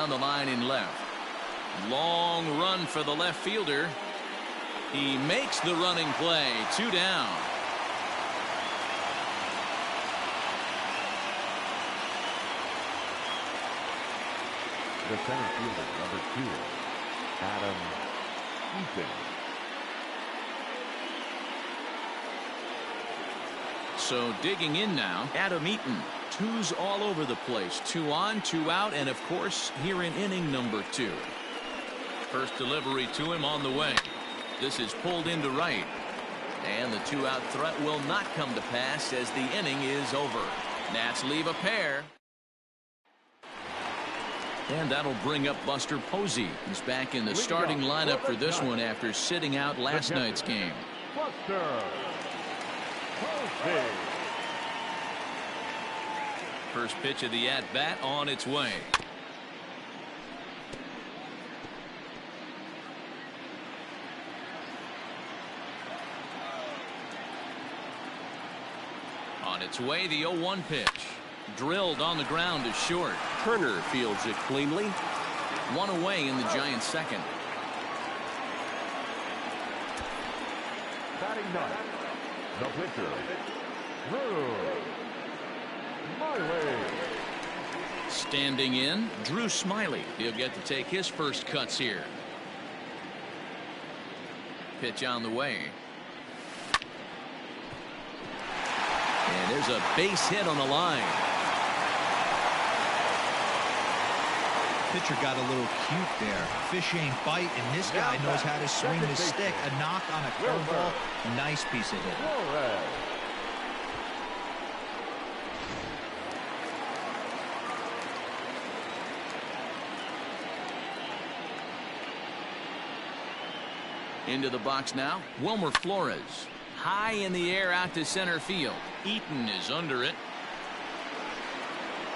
down the line in left. Long run for the left fielder. He makes the running play. 2 down. The center fielder, number 2, Adam Eaton. So digging in now, Adam Eaton. 2's all over the place. 2 on, 2 out, and of course here in inning number 2. First delivery to him on the way. This is pulled into right. And the 2-out threat will not come to pass as the inning is over. Nats leave a pair. And that'll bring up Buster Posey. He's back in the starting lineup for this one after sitting out last night's game. Buster Posey. First pitch of the at-bat on its way. On its way, the 0-1 pitch. Drilled on the ground to short. Turner fields it cleanly. 1 away in the Giants' second. Batting ninth, the pitcher, Drew Smyly. Standing in, Drew Smyly. He'll get to take his first cuts here. Pitch on the way. And there's a base hit on the line. Pitcher got a little cute there. Fish ain't bite, and this guy knows how to swing the stick. A knock on a curveball. Nice piece of hitting. Into the box now, Wilmer Flores. High in the air out to center field. Eaton is under it.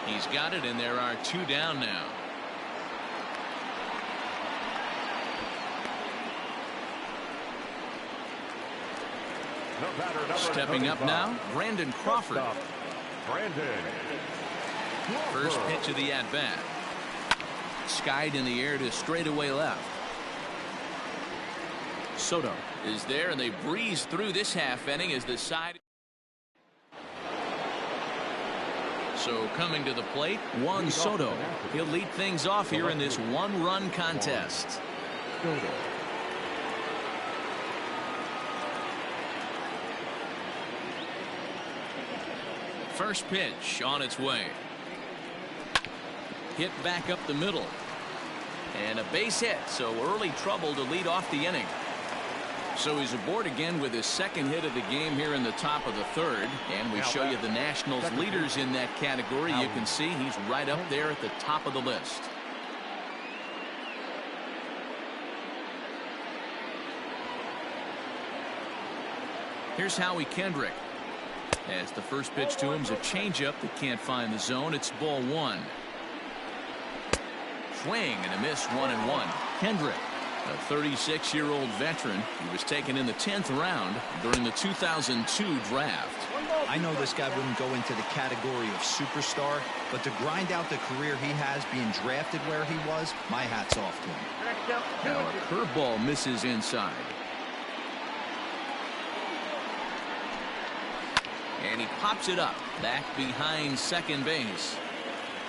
He's got it, and there are 2 down now. Stepping up now, Brandon Crawford. First pitch of the at-bat. Skied in the air to straightaway left. Soto is there, and they breeze through this half inning as the side. So coming to the plate, Juan Soto. He'll lead things off here in this 1-run contest. First pitch on its way. Hit back up the middle. And a base hit, so early trouble to lead off the inning. So he's aboard again with his second hit of the game here in the top of the third. And we show you the Nationals leaders in that category. You can see he's right up there at the top of the list. Here's Howie Kendrick. As the first pitch to him is a changeup that can't find the zone. It's ball 1. Swing and a miss, 1-1. Kendrick, a 36-year-old veteran. He was taken in the 10th round during the 2002 draft. I know this guy wouldn't go into the category of superstar, but to grind out the career he has being drafted where he was, my hat's off to him. Now a curveball misses inside. And he pops it up back behind second base.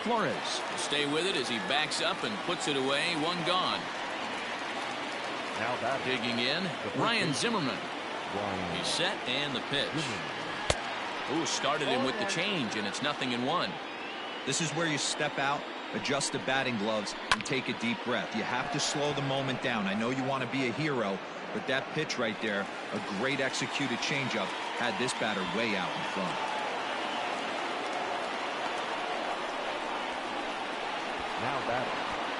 Flores will stay with it as he backs up and puts it away. 1 gone. Now that digging in, Ryan Zimmerman. He's set, and the pitch. Ooh, started him with the change, and it's 0-1. This is where you step out, adjust the batting gloves, and take a deep breath. You have to slow the moment down. I know you want to be a hero, but that pitch right there, a great executed changeup, had this batter way out in front. Now batting,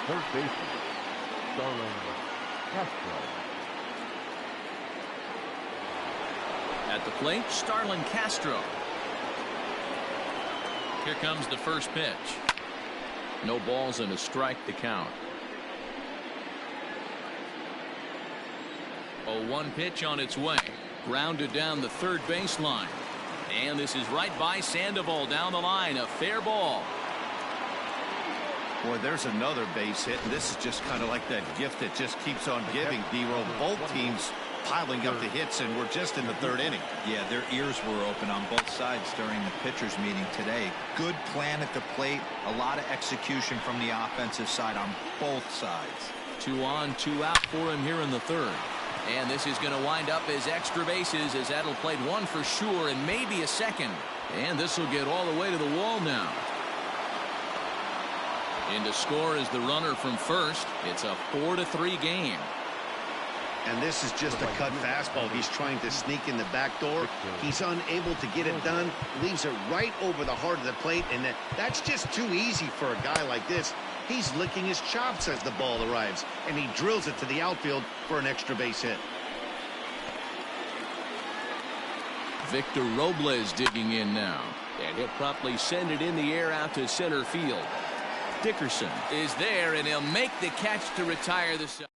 third baseman, Starlin Castro. At the plate, Starlin Castro. Here comes the first pitch. No balls and a strike to count. 0-1 pitch on its way. Grounded down the third baseline. And this is right by Sandoval down the line. A fair ball. Boy, there's another base hit, and this is just kind of like that gift that just keeps on giving, D-Roll. Both teams piling up the hits, and we're just in the third inning. Yeah, their ears were open on both sides during the pitchers meeting today. Good plan at the plate, a lot of execution from the offensive side on both sides. 2 on, 2 out for him here in the third. And this is going to wind up as extra bases, as that'll play one for sure and maybe a second. And this will get all the way to the wall now. In to score is the runner from first. It's a 4-3 game. And this is just a cut fastball. He's trying to sneak in the back door. He's unable to get it done. Leaves it right over the heart of the plate. And that's just too easy for a guy like this. He's licking his chops as the ball arrives. And he drills it to the outfield for an extra base hit. Victor Robles digging in now. And he'll promptly send it in the air out to center field. Dickerson is there, and he'll make the catch to retire the side.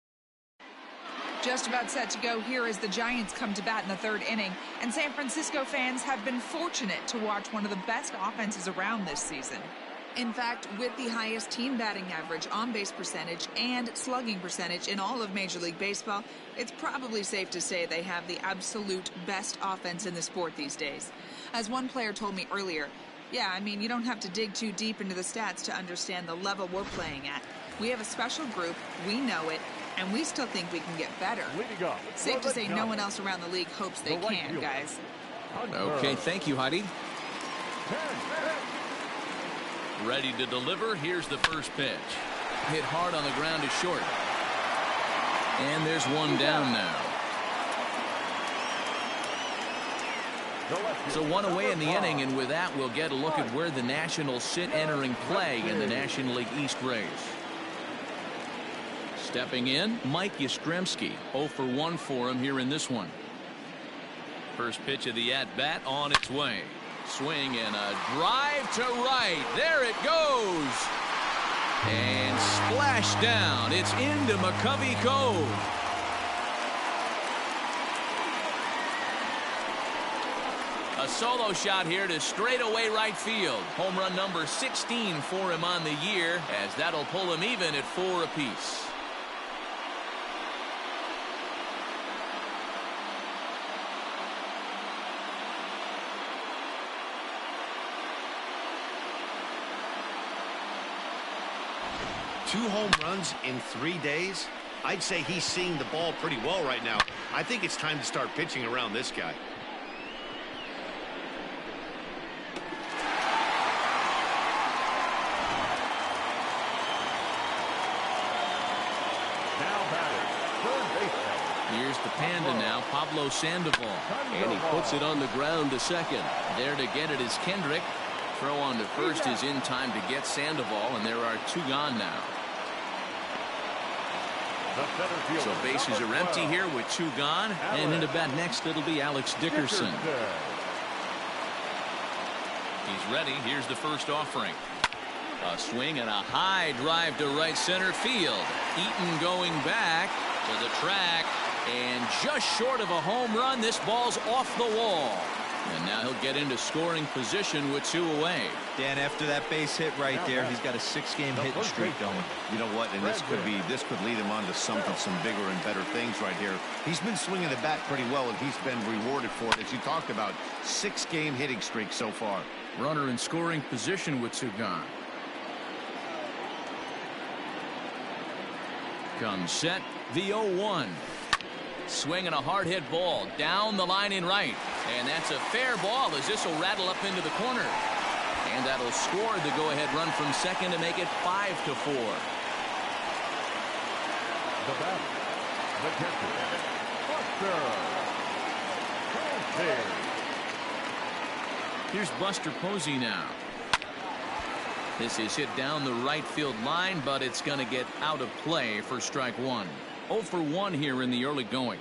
Just about set to go here as the Giants come to bat in the third inning, and San Francisco fans have been fortunate to watch one of the best offenses around this season. In fact, with the highest team batting average, on-base percentage, and slugging percentage in all of Major League Baseball, it's probably safe to say they have the absolute best offense in the sport these days. As one player told me earlier, yeah, I mean, you don't have to dig too deep into the stats to understand the level we're playing at. We have a special group, we know it, and we still think we can get better. Safe to say no one else around the league hopes they can, guys. Okay, thank you, Heidi. Ready to deliver. Here's the first pitch. Hit hard on the ground to short. And there's one down now. So one away in the inning, and with that we'll get a look at where the Nationals sit entering play in the National League East race. Stepping in, Mike Yastrzemski. 0 for 1 for him here in this one. First pitch of the at-bat on its way. Swing and a drive to right. There it goes. And splash down. It's into McCovey Cove. A solo shot here to straightaway right field. Home run number 16 for him on the year, as that'll pull him even at 4 apiece. Two home runs in 3 days? I'd say he's seeing the ball pretty well right now. I think it's time to start pitching around this guy. Here's the Panda now, Pablo Sandoval. And he puts it on the ground to second. There to get it is Kendrick. Throw on to first is in time to get Sandoval, and there are 2 gone now. So bases are empty here with 2 gone. And into bat next, it'll be Alex Dickerson. He's ready. Here's the first offering. A swing and a high drive to right center field. Eaton going back to the track, and just short of a home run. This ball's off the wall. And now he'll get into scoring position with 2 away. Dan, after that base hit right there, he's got a 6-game hitting streak going. You know what? And this could lead him on to some bigger and better things right here. He's been swinging the bat pretty well, and he's been rewarded for it. As you talked about, 6-game hitting streak so far. Runner in scoring position with 2 gone. Comes set, the 0-1. Swinging a hard hit ball down the line in right, and that's a fair ball as this will rattle up into the corner, and that'll score the go-ahead run from second to make it 5-4. The batter, the catcher, Buster Posey. Here's Buster Posey now. This is hit down the right field line, but it's going to get out of play for strike 1. 0 for 1 here in the early going.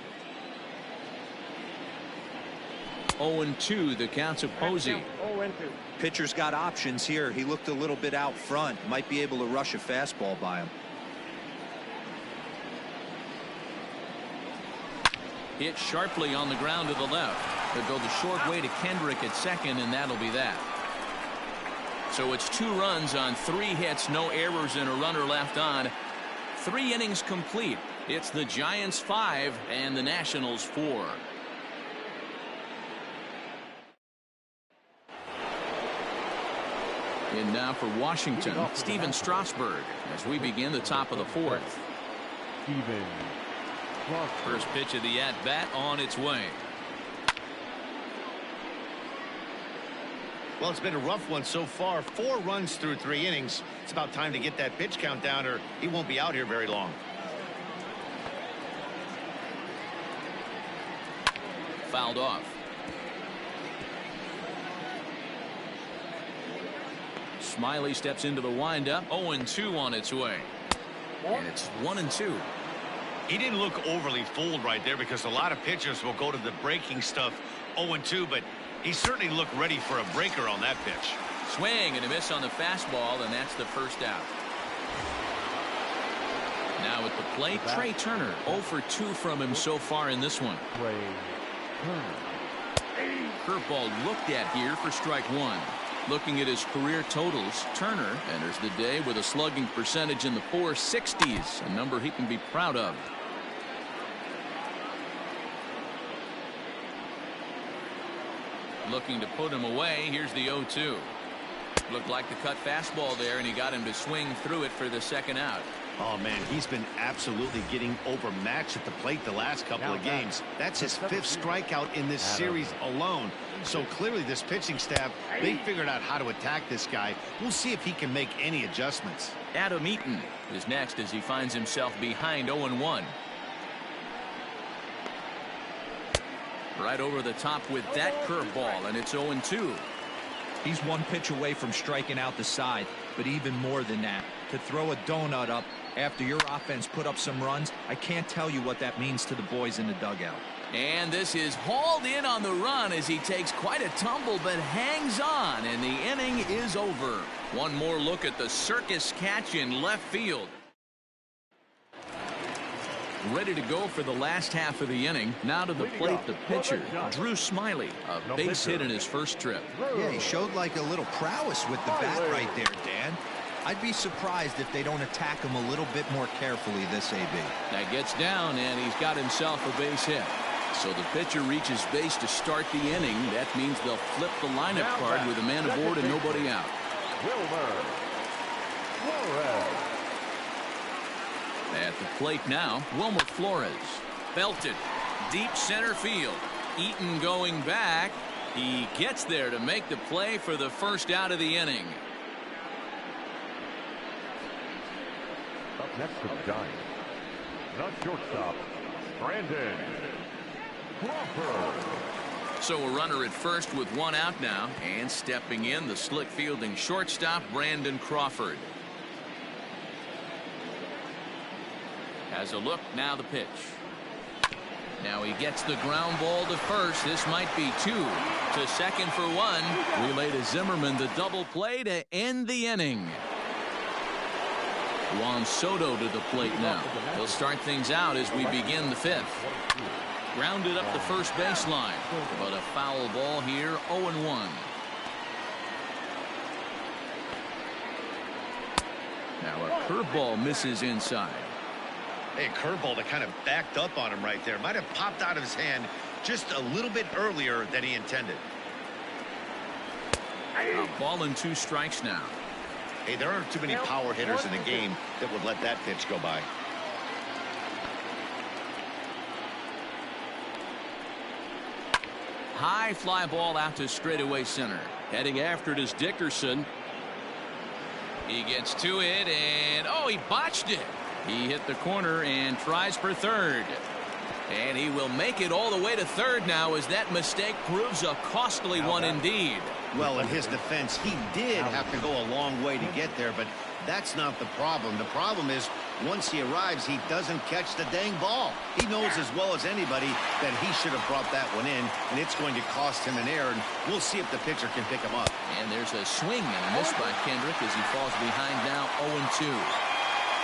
0-2 the counts of Posey. Pitcher's got options here. He looked a little bit out front. Might be able to rush a fastball by him. Hit sharply on the ground to the left. They'll go the short way to Kendrick at second, and that'll be that. So it's 2 runs on 3 hits, no errors, and a runner left on. 3 innings complete. It's the Giants 5 and the Nationals 4. In now for Washington, Steven Strasburg, as we begin the top of the 4th. Steven Strasburg. First pitch of the at-bat on its way. Well, it's been a rough one so far. 4 runs through 3 innings. It's about time to get that pitch count down, or he won't be out here very long. Fouled off. Smiley steps into the windup. 0-2 on its way. And it's 1-2. He didn't look overly fooled right there, because a lot of pitchers will go to the breaking stuff 0-2, but he certainly looked ready for a breaker on that pitch. Swing and a miss on the fastball, and that's the first out. Now at the plate, Trey Turner. 0 for 2 from him so far in this one. Trey Turner. Curveball looked at here for strike 1. Looking at his career totals, Turner enters the day with a slugging percentage in the 460s, a number he can be proud of. Looking to put him away. Here's the 0-2. Looked like the cut fastball there, and he got him to swing through it for the second out. Oh, man, he's been absolutely getting overmatched at the plate the last couple of games. That's his 5th strikeout in this series alone. So clearly this pitching staff, they figured out how to attack this guy. We'll see if he can make any adjustments. Adam Eaton is next as he finds himself behind 0-1. Right over the top with that curveball, and it's 0-2. He's 1 pitch away from striking out the side, but even more than that, to throw a donut up after your offense put up some runs, I can't tell you what that means to the boys in the dugout. And this is hauled in on the run as he takes quite a tumble but hangs on, and the inning is over. One more look at the circus catch in left field. Ready to go for the last half of the inning. Now to the plate, the pitcher, Drew Smiley. A base hit in his first trip. Yeah, he showed like a little prowess with the bat right there, Dan. I'd be surprised if they don't attack him a little bit more carefully this AB. That gets down, and he's got himself a base hit. So the pitcher reaches base to start the inning. That means they'll flip the lineup card with a man aboard and nobody out. Wilmer Flores. At the plate now, Wilmer Flores. Belted. Deep center field. Eaton going back. He gets there to make the play for the first out of the inning. Up next for the Giants, the shortstop, Brandon Crawford. So a runner at first with 1 out now, and stepping in, the slick fielding shortstop, Brandon Crawford. Has a look, now the pitch. Now he gets the ground ball to first. This might be 2. To second for 1. Relay to Zimmerman, the double play to end the inning. Juan Soto to the plate now. He'll start things out as we begin the 5th. Grounded up the first baseline, but a foul ball here, 0-1. Now a curveball misses inside. Hey, curveball that kind of backed up on him right there. Might have popped out of his hand just a little bit earlier than he intended. A ball and 2 strikes now. Hey, there aren't too many power hitters in the game that would let that pitch go by. High fly ball out to straightaway center. Heading after it is Dickerson. He gets to it, and oh, he botched it. He hit the corner and tries for third. And he will make it all the way to third now, as that mistake proves a costly one indeed. Well, in his defense, he did have to go a long way to get there, but that's not the problem. The problem is, once he arrives, he doesn't catch the dang ball. He knows as well as anybody that he should have brought that one in, and it's going to cost him an error, and we'll see if the pitcher can pick him up. And there's a swing and a miss by Kendrick as he falls behind now 0-2.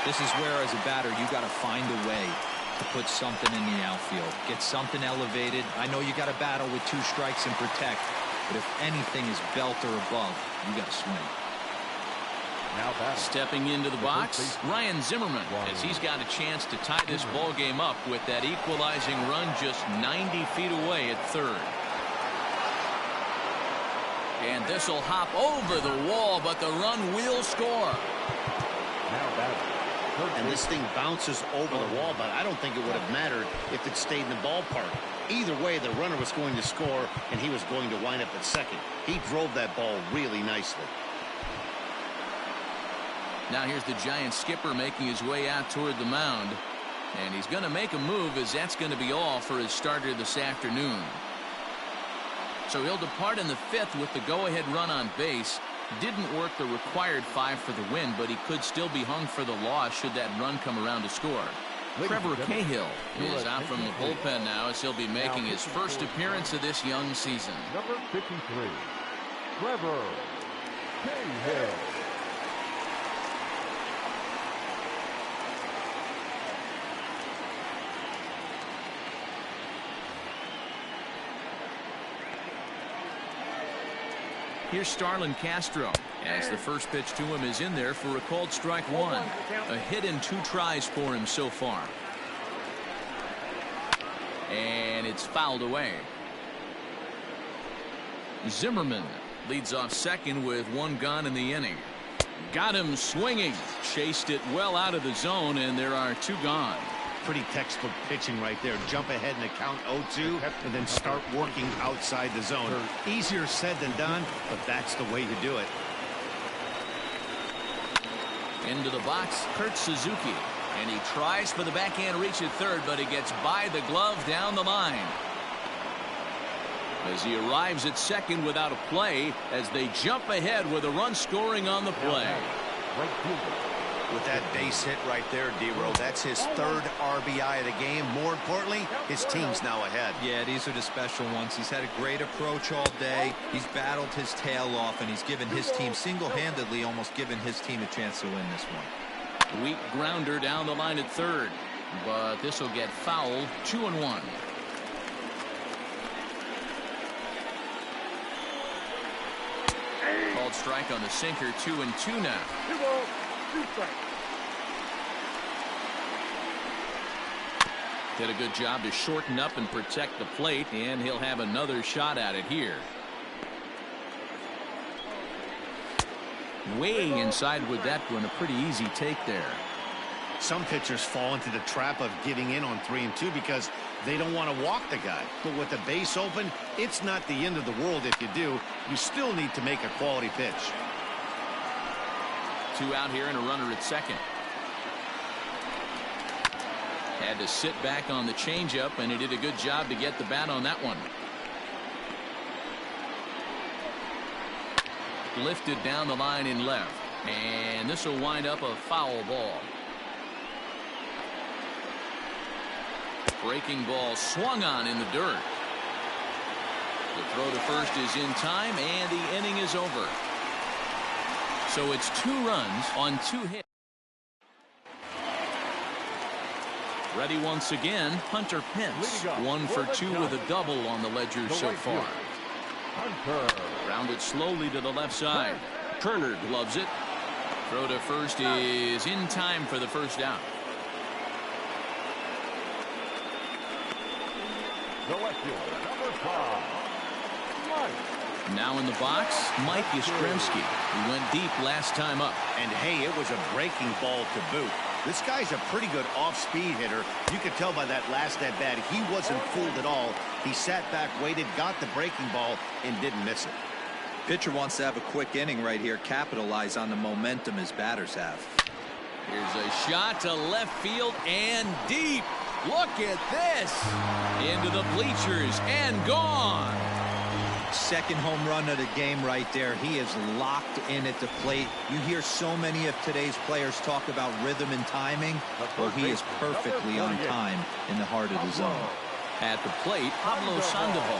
This is where, as a batter, you got to find a way to put something in the outfield. Get something elevated. I know you got to battle with 2 strikes and protect, but if anything is belt or above, you got to swing. Now batting. Stepping into the box, Ryan Zimmerman, as he's got a chance to tie this ball game up with that equalizing run just 90 feet away at third. And this will hop over the wall, but the run will score. Now batting. And this thing bounces over the wall, but I don't think it would have mattered if it stayed in the ballpark. Either way, the runner was going to score, and he was going to wind up at second. He drove that ball really nicely. Now here's the Giants skipper making his way out toward the mound. And he's going to make a move, as that's going to be all for his starter this afternoon. So he'll depart in the fifth with the go-ahead run on base. Didn't work the required 5 for the win, but he could still be hung for the loss should that run come around to score. Trevor Cahill is out from the bullpen now, as he'll be making his first appearance of this young season. Number 53, Trevor Cahill. Here's Starlin Castro, as the first pitch to him is in there for a called strike one. A hit in 2 tries for him so far. And it's fouled away. Zimmerman leads off second with 1 gone in the inning. Got him swinging. Chased it well out of the zone, and there are 2 gone. Pretty textbook pitching right there. Jump ahead in the count 0-2 and then start working outside the zone. Easier said than done, but that's the way to do it. Into the box, Kurt Suzuki. And he tries for the backhand reach at third, but he gets by the glove down the line. As he arrives at second without a play, as they jump ahead with a run scoring on the play. Right fielder. With that base hit right there, D-Row, that's his 3rd RBI of the game. More importantly, his team's now ahead. Yeah, these are the special ones. He's had a great approach all day. He's battled his tail off, and he's given his team single-handedly, almost given his team a chance to win this one. Weak grounder down the line at third, but this will get fouled. 2-1. Called strike on the sinker. 2-2 now. Did a good job to shorten up and protect the plate, and he'll have another shot at it here. Way inside with that one. A pretty easy take there. Some pitchers fall into the trap of giving in on 3-2 because they don't want to walk the guy. But with the base open, it's not the end of the world if you do. You still need to make a quality pitch. 2 out here and a runner at second. Had to sit back on the changeup, and he did a good job to get the bat on that one. Lifted down the line in left, and this will wind up a foul ball. Breaking ball swung on in the dirt. The throw to first is in time, and the inning is over. So it's 2 runs on 2 hits. Ready once again, Hunter Pence. 1 for 2 with a double on the ledger so far. Hunter. Grounded slowly to the left side. Turner gloves it. Throw to first is in time for the first out. The left fielder, number 5. Mike. Now in the box, Mike Yastrzemski. He went deep last time up. And hey, it was a breaking ball to boot. This guy's a pretty good off-speed hitter. You could tell by that last at-bat he wasn't fooled at all. He sat back, waited, got the breaking ball, and didn't miss it. Pitcher wants to have a quick inning right here, capitalize on the momentum his batters have. Here's a shot to left field and deep. Look at this. Into the bleachers and gone. Second home run of the game right there. He is locked in at the plate. You hear so many of today's players talk about rhythm and timing. Well, he is perfectly on time in the heart of the zone. At the plate, Pablo Sandoval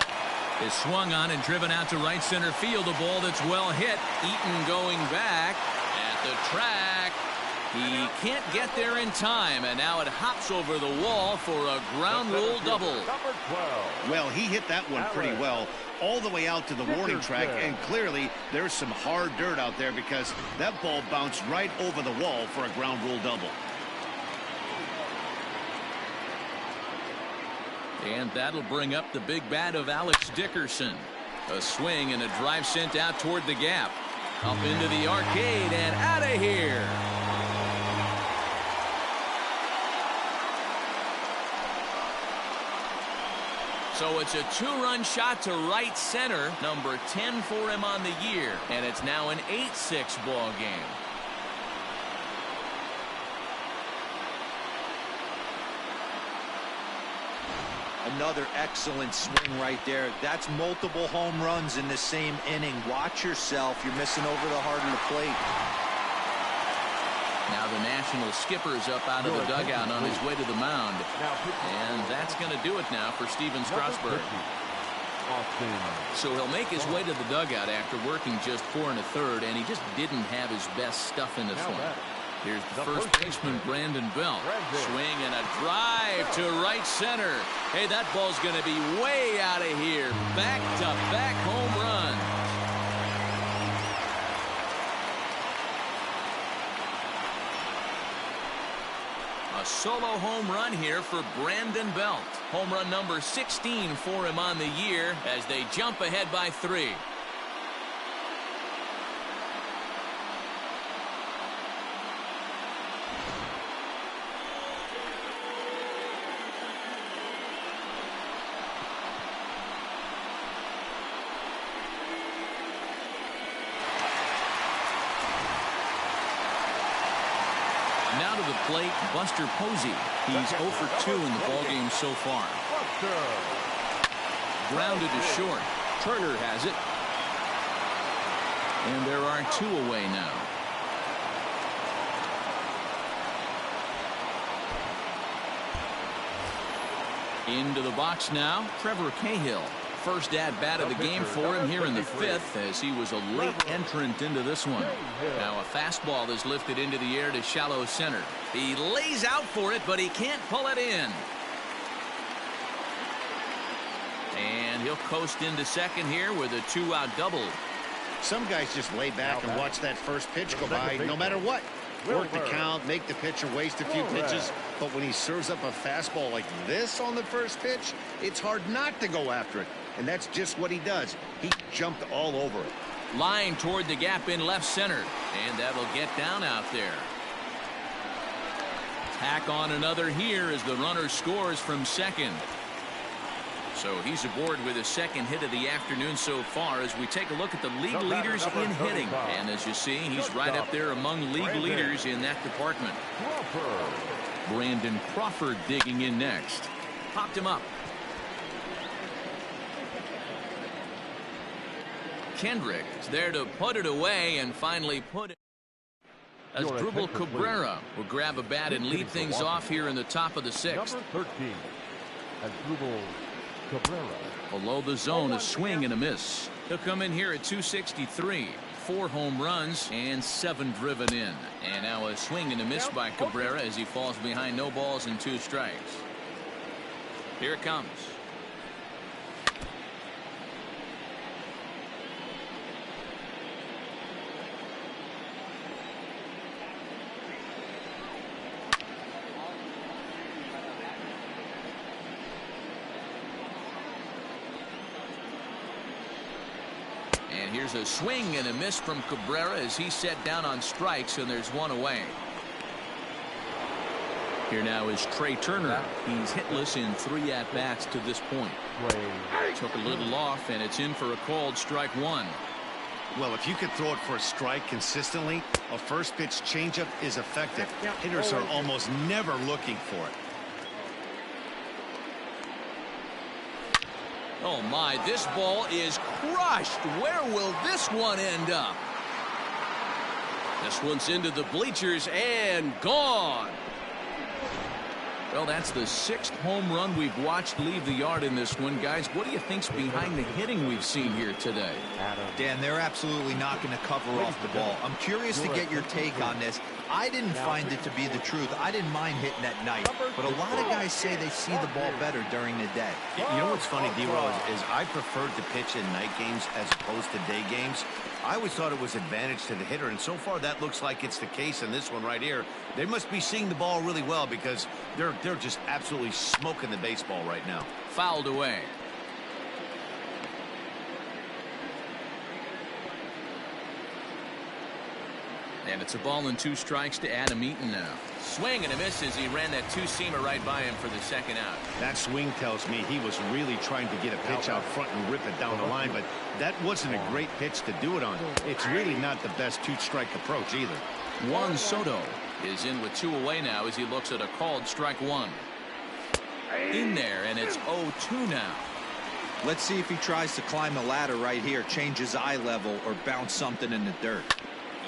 is swung on and driven out to right center field. A ball that's well hit. Eaton going back at the track. He can't get there in time, and now it hops over the wall for a ground rule double. Number 12. Well, he hit that one pretty well all the way out to the warning track, and clearly there's some hard dirt out there because that ball bounced right over the wall for a ground rule double. And that'll bring up the big bat of Alex Dickerson. A swing and a drive sent out toward the gap. Up into the arcade and out of here. So it's a 2-run shot to right center, number 10 for him on the year, and it's now an 8-6 ball game. Another excellent swing right there. That's multiple home runs in the same inning. Watch yourself. You're missing over the heart of the plate. Now the national skipper's up out of the dugout on his way to the mound. And that's going to do it now for Steven Strasburg. So he'll make his way to the dugout after working just 4 1/3, and he just didn't have his best stuff in this one. Here's the first baseman, Brandon Belt. Swing and a drive to right center. Hey, that ball's going to be way out of here. Back-to-back home run. A solo home run here for Brandon Belt. Home run number 16 for him on the year as they jump ahead by 3. Now to the plate, Buster Posey. He's 0 for 2 in the ballgame so far. Grounded to short. Turner has it. And there are 2 away now. Into the box now, Trevor Cahill. First at-bat of the game for him here in the 5th as he was a late entrant into this one. Now a fastball is lifted into the air to shallow center. He lays out for it, but he can't pull it in. And he'll coast into second here with a 2-out double. Some guys just lay back and watch that first pitch go by no matter what. Work the count, make the pitcher waste a few pitches, but when he serves up a fastball like this on the first pitch, it's hard not to go after it. And that's just what he does. He jumped all over it. Line toward the gap in left center, and that'll get down out there. Tack on another here as the runner scores from second. So he's aboard with his second hit of the afternoon so far as we take a look at the league leaders in hitting. And as you see, he's right up there among league leaders in that department. Brandon Crawford digging in next. Popped him up. Kendrick is there to put it away and finally put it. Asdrubal Cabrera will grab a bat and lead things off here in the top of the 6th. Number 13, Asdrubal Cabrera. Below the zone, a swing and a miss. He'll come in here at 263. 4 home runs and 7 driven in. And now a swing and a miss by Cabrera as he falls behind no balls and 2 strikes. Here it comes. And here's a swing and a miss from Cabrera as he's set down on strikes, and there's 1 away. Here now is Trey Turner. He's hitless in 3 at-bats to this point. Took a little off, and it's in for a called strike 1. Well, if you could throw it for a strike consistently, a first pitch changeup is effective. Hitters are almost never looking for it. Oh my, this ball is crushed. Where will this one end up? This one's into the bleachers and gone. Well, that's the 6th home run we've watched leave the yard in this one. Guys, what do you think's behind the hitting we've seen here today? Dan, they're absolutely not going to cover off the ball. I'm curious to get your take on this. I didn't find it to be the truth. I didn't mind hitting at night, but a lot of guys say they see the ball better during the day. You know what's funny, D-Roll, is I preferred to pitch in night games as opposed to day games. I always thought it was advantage to the hitter, and so far that looks like it's the case in this one right here. They must be seeing the ball really well because they're just absolutely smoking the baseball right now. Fouled away. And it's a ball and 2 strikes to Adam Eaton now. Swing and a miss as he ran that two-seamer right by him for the second out. That swing tells me he was really trying to get a pitch out front and rip it down the line, but that wasn't a great pitch to do it on. It's really not the best 2-strike approach either. Juan Soto is in with 2 away now as he looks at a called strike 1. In there, and it's 0-2 now. Let's see if he tries to climb the ladder right here, change his eye level, or bounce something in the dirt.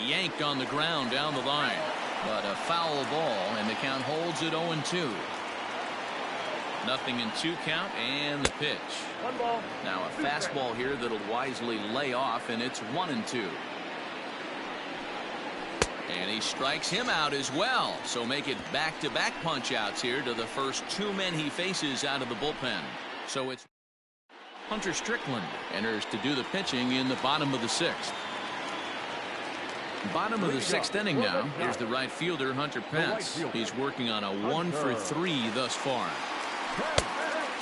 Yanked on the ground down the line, but a foul ball, and the count holds at 0-2. Nothing in 2 count, and the pitch. Now a fastball here that'll wisely lay off, and it's 1-2. And he strikes him out as well, so make it back-to-back punch-outs here to the first 2 men he faces out of the bullpen. So it's Hunter Strickland enters to do the pitching in the bottom of the 6th. Bottom of the 6th inning now. Here's the right fielder, Hunter Pence. He's working on a 1 for 3 thus far.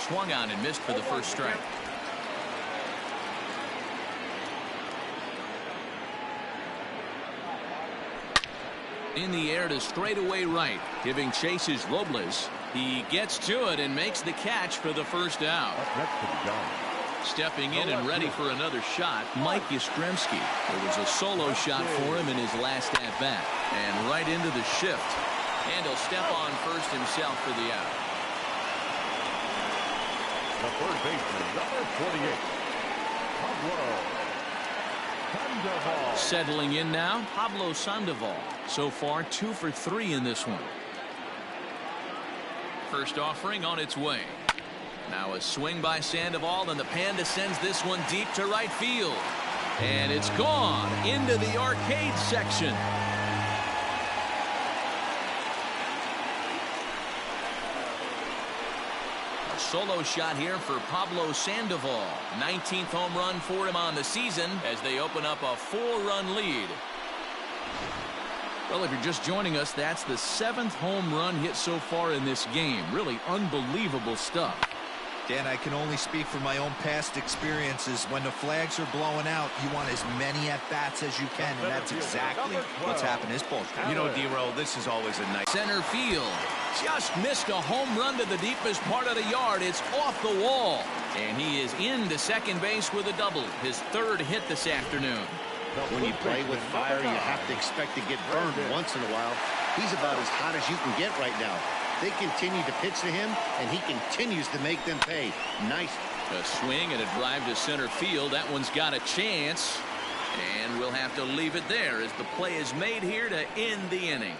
Swung on and missed for the first strike. In the air to straightaway right. Giving chase is Robles. He gets to it and makes the catch for the first out. Stepping in and ready for another shot, Mike Yastrzemski. It was a solo shot for him in his last at-bat. And right into the shift. And he'll step on first himself for the out. The third baseman, number 48, Pablo Sandoval. Settling in now, Pablo Sandoval. So far, 2 for 3 in this one. First offering on its way. Now a swing by Sandoval, and the Panda sends this one deep to right field. And it's gone into the arcade section. A solo shot here for Pablo Sandoval. 19th home run for him on the season as they open up a 4-run lead. Well, if you're just joining us, that's the 7th home run hit so far in this game. Really unbelievable stuff. Dan, I can only speak from my own past experiences. When the flags are blowing out, you want as many at-bats as you can, and that's exactly what's happened this ball game. You know, D-Roll, this is always a nice Center field. Just missed a home run to the deepest part of the yard. It's off the wall. And he is into second base with a double. His 3rd hit this afternoon. When you play with fire, you have to expect to get burned once in a while. He's about as hot as you can get right now. They continue to pitch to him, and he continues to make them pay. Nice. A swing and a drive to center field. That one's got a chance. And we'll have to leave it there as the play is made here to end the inning.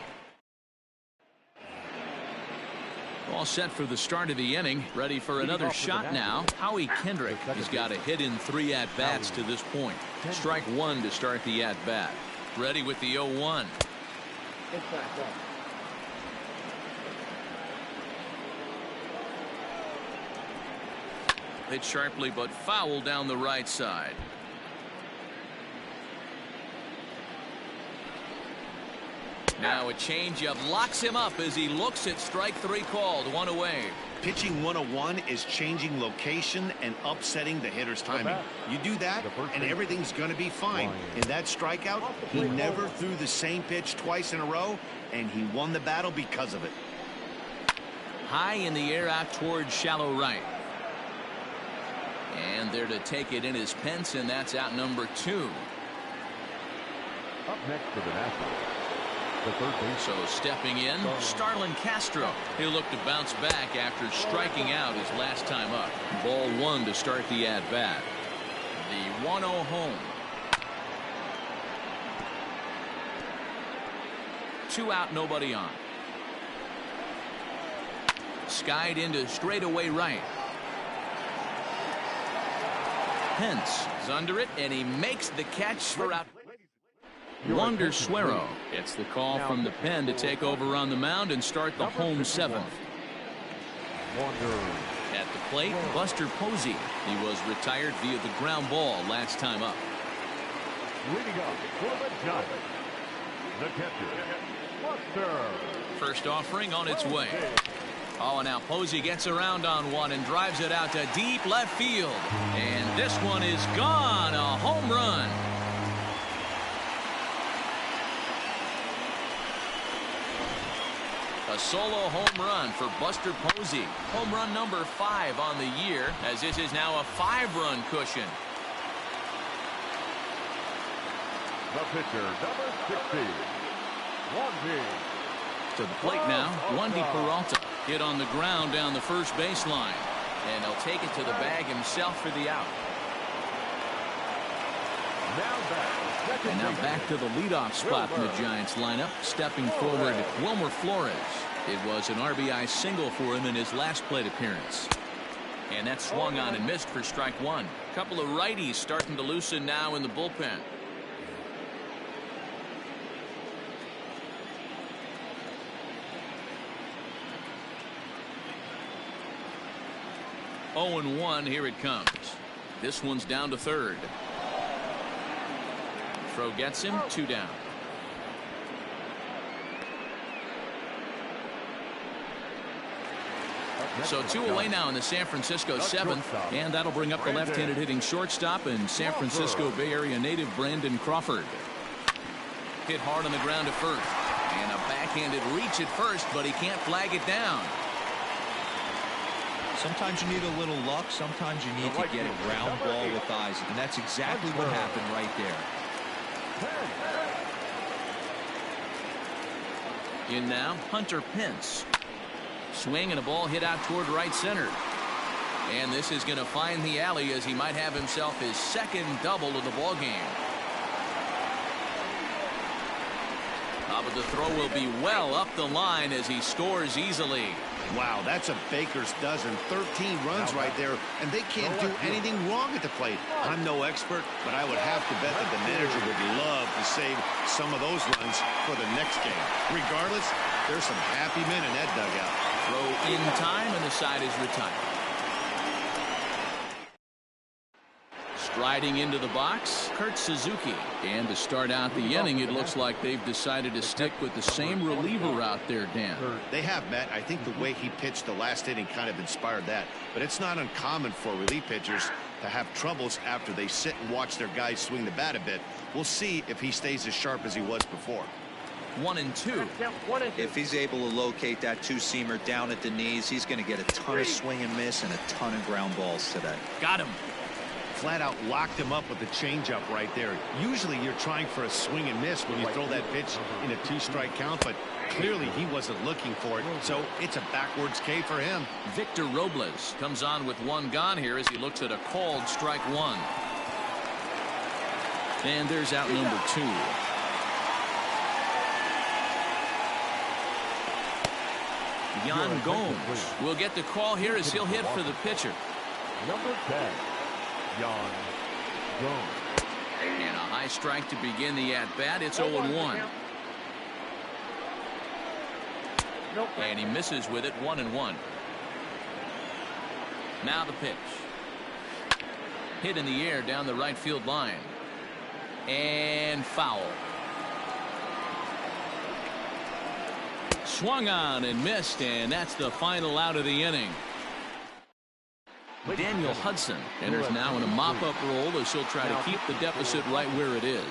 All set for the start of the inning. Ready for another shot now. Howie Kendrick has got a hit in 3 at-bats to this point. Strike 1 to start the at-bat. Ready with the 0-1. Hit sharply but foul down the right side. Now a changeup locks him up as he looks at strike 3 called. 1 away. Pitching 101 is changing location and upsetting the hitter's timing. You do that, and everything's going to be fine. In that strikeout, he never threw the same pitch twice in a row, and he won the battle because of it. High in the air out towards shallow right. And there to take it in is Pence, and that's out number 2. Up next for the Nationals, the third base. So stepping in, Starlin Castro. He'll look to bounce back after striking out his last time up. Ball 1 to start the at-bat. The 1-0 home. 2 out, nobody on. Skied into straightaway right. Pence is under it, and he makes the catch for out. Wander Suero gets the call from the pen to take over on the mound and start the home seventh. At the plate, Buster Posey. He was retired via the ground ball last time up. Leading up for the Giants, the catcher, Buster. First offering on its way. Oh, and now Posey gets around on one and drives it out to deep left field. And this one is gone. A home run. A solo home run for Buster Posey. Home run number 5 on the year, as this is now a 5-run cushion. The pitcher, number 60, Wandy. To the plate now, Wandy Peralta. Hit on the ground down the first baseline. And he'll take it to the bag himself for the out. And now back to the leadoff spot in the Giants lineup. Stepping forward, Wilmer Flores. It was an RBI single for him in his last plate appearance. And that swung on and missed for strike one. A couple of righties starting to loosen now in the bullpen. Oh, and 1, here it comes. This one's down to third. Throw gets him, 2 down. So 2 away now in the San Francisco 7th, and that'll bring up the left-handed hitting shortstop and San Francisco Bay Area native Brandon Crawford. Hit hard on the ground to first, and a backhanded reach at first, but he can't flag it down. Sometimes you need a little luck. Sometimes you need to get a ground ball with eyes, and that's exactly what happened right there. In now, Hunter Pence. Swing and a ball hit out toward right center. And this is going to find the alley as he might have himself his second double of the ball game. But the throw will be well up the line as he scores easily. Wow, that's a baker's dozen. 13 runs right there, and they can't do anything wrong at the plate. I'm no expert, but I would have to bet that the manager would love to save some of those runs for the next game. Regardless, there's some happy men in that dugout. Throw in time, and the side is retired. Striding into the box, Kurt Suzuki. And to start out the inning, it looks like they've decided to stick with the same reliever out there, Dan. They have, Matt. I think the way he pitched the last inning kind of inspired that. But it's not uncommon for relief pitchers to have troubles after they sit and watch their guys swing the bat a bit. We'll see if he stays as sharp as he was before. 1 and 2. If he's able to locate that two-seamer down at the knees, he's going to get a ton of swing and miss and a ton of ground balls today. Got him. Flat out locked him up with the changeup right there. Usually you're trying for a swing and miss when you throw that pitch in a 2-strike count, but clearly he wasn't looking for it, so it's a backwards K for him. Victor Robles comes on with 1 gone here as he looks at a called strike 1. And there's out number 2. Yan Gomes will get the call here as he'll hit for the pitcher. Number 10. Yan Gomes. And a high strike to begin the at-bat. It's 0-1. And he misses with it, 1-1. Now the pitch. Hit in the air down the right field line. And foul. Swung on and missed, and that's the final out of the inning. Daniel Hudson enters now in a mop-up role as he'll try to keep the deficit right where it is.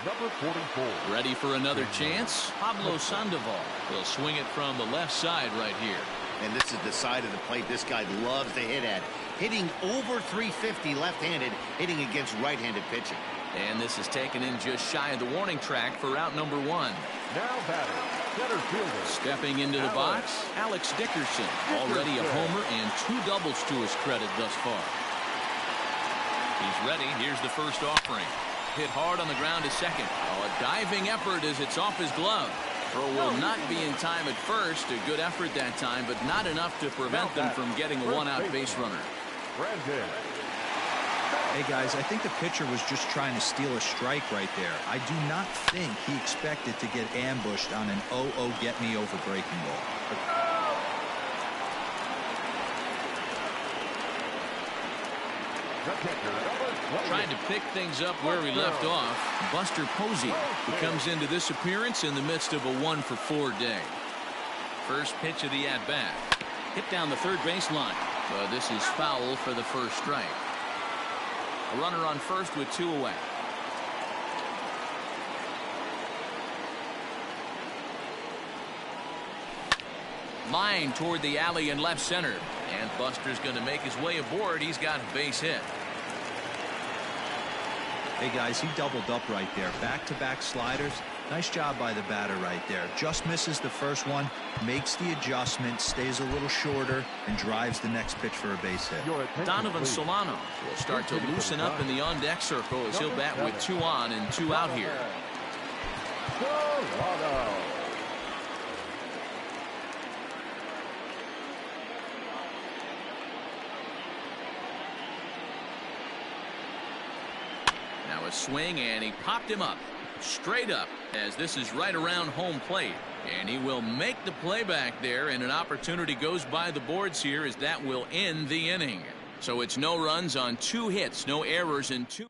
Number 44. Ready for another chance? Pablo Sandoval will swing it from the left side right here. And this is the side of the plate this guy loves to hit at. Hitting over 350 left-handed, hitting against right-handed pitching. And this is taken in just shy of the warning track for out number 1. Now batting, center fielder. Stepping into the box, Alex Dickerson. Already a homer and 2 doubles to his credit thus far. He's ready. Here's the first offering. Hit hard on the ground to second. Oh, a diving effort as it's off his glove. Throw will not be in time at first. A good effort that time, but not enough to prevent them from getting a 1-out base runner. Brandon. Hey, guys, I think the pitcher was just trying to steal a strike right there. I do not think he expected to get ambushed on an 0-0 get-me-over breaking ball. Trying to pick things up where he left off. Buster Posey, who comes into this appearance in the midst of a 1-for-4 day. First pitch of the at-bat. Hit down the third baseline. But this is foul for the first strike. A runner on first with 2 away. Line toward the alley in left center. And Buster's going to make his way aboard. He's got a base hit. Hey, guys, he doubled up right there. Back-to-back sliders. Nice job by the batter right there. Just misses the first one, makes the adjustment, stays a little shorter, and drives the next pitch for a base hit. Donovan Solano will start to loosen up in the on-deck circle as he'll bat with 2 on and 2 out here. Now a swing, and he popped him up. Straight up, as this is right around home plate. And he will make the play back there, and an opportunity goes by the boards here as that will end the inning. So it's no runs on 2 hits, no errors in 2.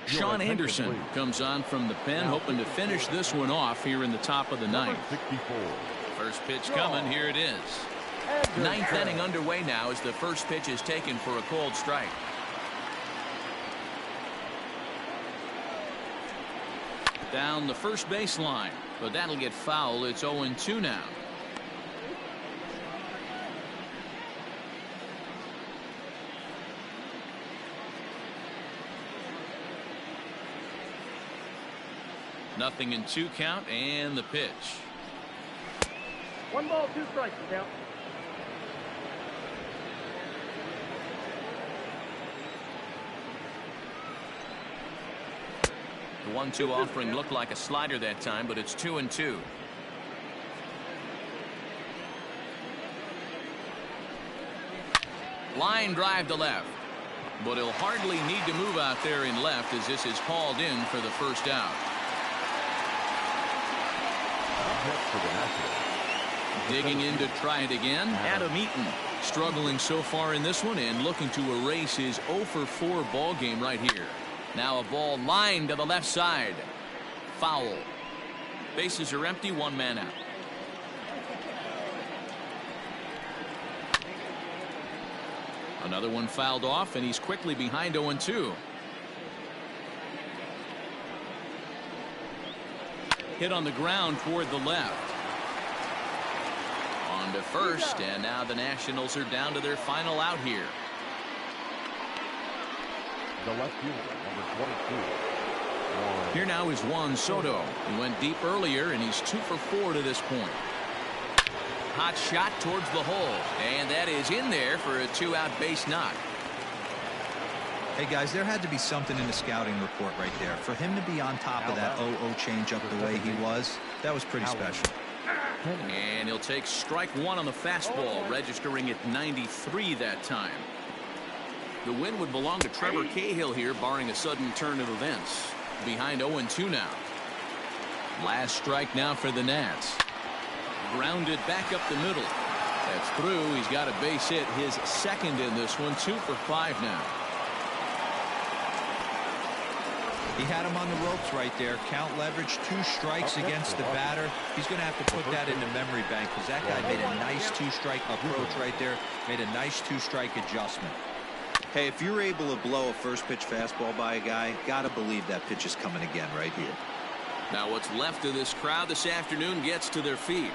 Sean Anderson comes on from the pen, hoping to finish this one off here in the top of the ninth. First pitch coming, here it is. Ninth inning underway now as the first pitch is taken for a cold strike. Down the first baseline, but that'll get foul. It's 0-2 now. Nothing in 2 count, and the pitch. 1 ball, 2 strikes count. The 1-2 offering looked like a slider that time, but it's 2-2. Line drive to left, but he'll hardly need to move out there in left as this is hauled in for the first out. Digging in to try it again, Adam Eaton, struggling so far in this one and looking to erase his 0-for-4 ball game right here. Now a ball lined to the left side. Foul. Bases are empty, 1 man out. Another one fouled off, and he's quickly behind 0-2. Hit on the ground toward the left. On to first, and now the Nationals are down to their final out here. The left fielder, number 22. Here now is Juan Soto. He went deep earlier, and he's 2-for-4 to this point. Hot shot towards the hole, and that is in there for a 2-out base knock. Hey, guys, there had to be something in the scouting report right there. For him to be on top of that 0-0 changeup the way he was, that was pretty special. And he'll take strike 1 on the fastball, registering at 93 that time. The win would belong to Trevor Cahill here, barring a sudden turn of events. Behind 0-2 now. Last strike now for the Nats. Grounded back up the middle. That's through. He's got a base hit, his second in this one. 2-for-5 now. He had him on the ropes right there. Count leverage, 2 strikes against the batter. He's going to have to put that in the memory bank because that guy made a nice 2-strike approach right there. Made a nice 2-strike adjustment. Hey, if you're able to blow a first pitch fastball by a guy, gotta believe that pitch is coming again right here. Now what's left of this crowd this afternoon gets to their feet.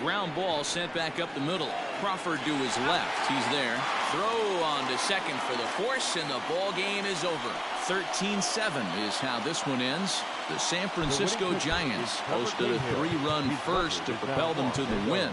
Ground ball sent back up the middle. Crawford to his left. He's there. Throw on to second for the force, and the ball game is over. 13-7 is how this one ends. The San Francisco Giants posted a 3-run first to propel them to the win.